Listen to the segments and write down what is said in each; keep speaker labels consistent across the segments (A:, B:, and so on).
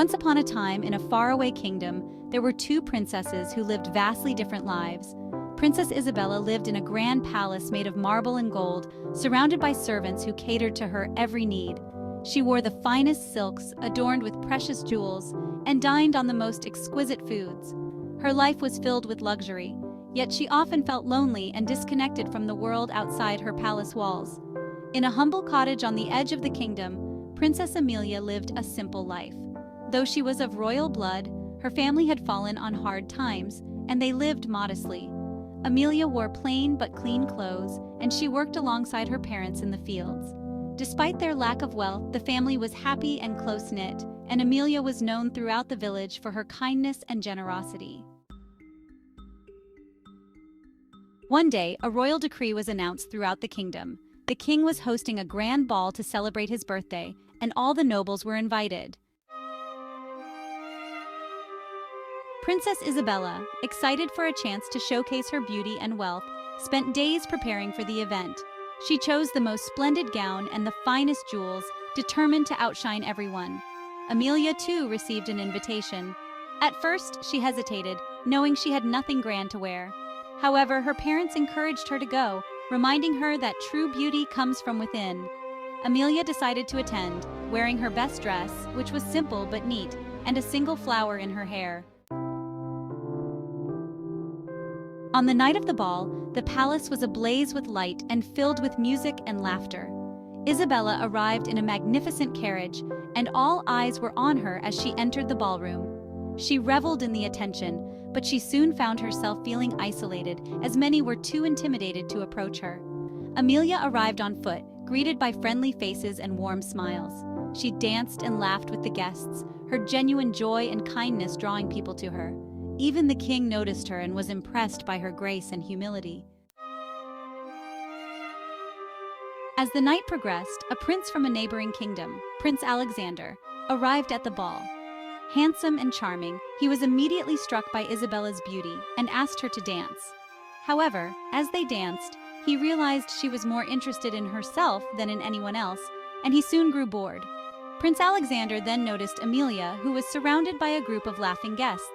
A: Once upon a time, in a faraway kingdom, there were two princesses who lived vastly different lives. Princess Isabella lived in a grand palace made of marble and gold, surrounded by servants who catered to her every need. She wore the finest silks, adorned with precious jewels, and dined on the most exquisite foods. Her life was filled with luxury, yet she often felt lonely and disconnected from the world outside her palace walls. In a humble cottage on the edge of the kingdom, Princess Amelia lived a simple life. Though she was of royal blood, her family had fallen on hard times, and they lived modestly. Amelia wore plain but clean clothes, and she worked alongside her parents in the fields. Despite their lack of wealth, the family was happy and close-knit, and Amelia was known throughout the village for her kindness and generosity. One day, a royal decree was announced throughout the kingdom. The king was hosting a grand ball to celebrate his birthday, and all the nobles were invited. Princess Isabella, excited for a chance to showcase her beauty and wealth, spent days preparing for the event. She chose the most splendid gown and the finest jewels, determined to outshine everyone. Amelia, too, received an invitation. At first, she hesitated, knowing she had nothing grand to wear. However, her parents encouraged her to go, reminding her that true beauty comes from within. Amelia decided to attend, wearing her best dress, which was simple but neat, and a single flower in her hair. On the night of the ball, the palace was ablaze with light and filled with music and laughter. Isabella arrived in a magnificent carriage, and all eyes were on her as she entered the ballroom. She reveled in the attention, but she soon found herself feeling isolated, as many were too intimidated to approach her. Amelia arrived on foot, greeted by friendly faces and warm smiles. She danced and laughed with the guests, her genuine joy and kindness drawing people to her. Even the king noticed her and was impressed by her grace and humility. As the night progressed, a prince from a neighboring kingdom, Prince Alexander, arrived at the ball. Handsome and charming, he was immediately struck by Isabella's beauty and asked her to dance. However, as they danced, he realized she was more interested in herself than in anyone else, and he soon grew bored. Prince Alexander then noticed Amelia, who was surrounded by a group of laughing guests.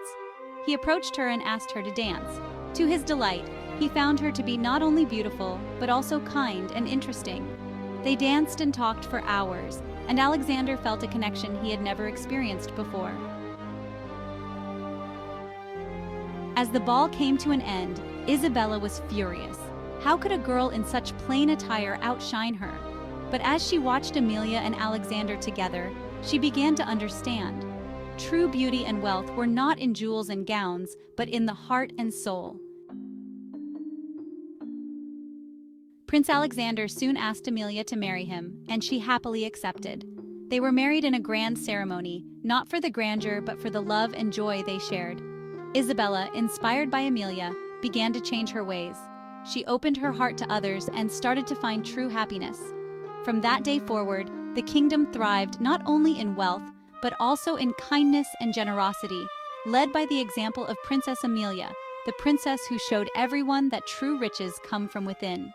A: He approached her and asked her to dance. To his delight, he found her to be not only beautiful, but also kind and interesting. They danced and talked for hours, and Alexander felt a connection he had never experienced before. As the ball came to an end, Isabella was furious. How could a girl in such plain attire outshine her? But as she watched Amelia and Alexander together, she began to understand. True beauty and wealth were not in jewels and gowns, but in the heart and soul. Prince Alexander soon asked Amelia to marry him, and she happily accepted. They were married in a grand ceremony, not for the grandeur but for the love and joy they shared. Isabella, inspired by Amelia, began to change her ways. She opened her heart to others and started to find true happiness. From that day forward, the kingdom thrived not only in wealth, but also in kindness and generosity, led by the example of Princess Amelia, the princess who showed everyone that true riches come from within.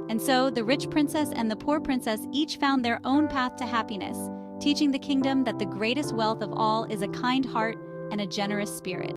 A: And so, the rich princess and the poor princess each found their own path to happiness, teaching the kingdom that the greatest wealth of all is a kind heart and a generous spirit.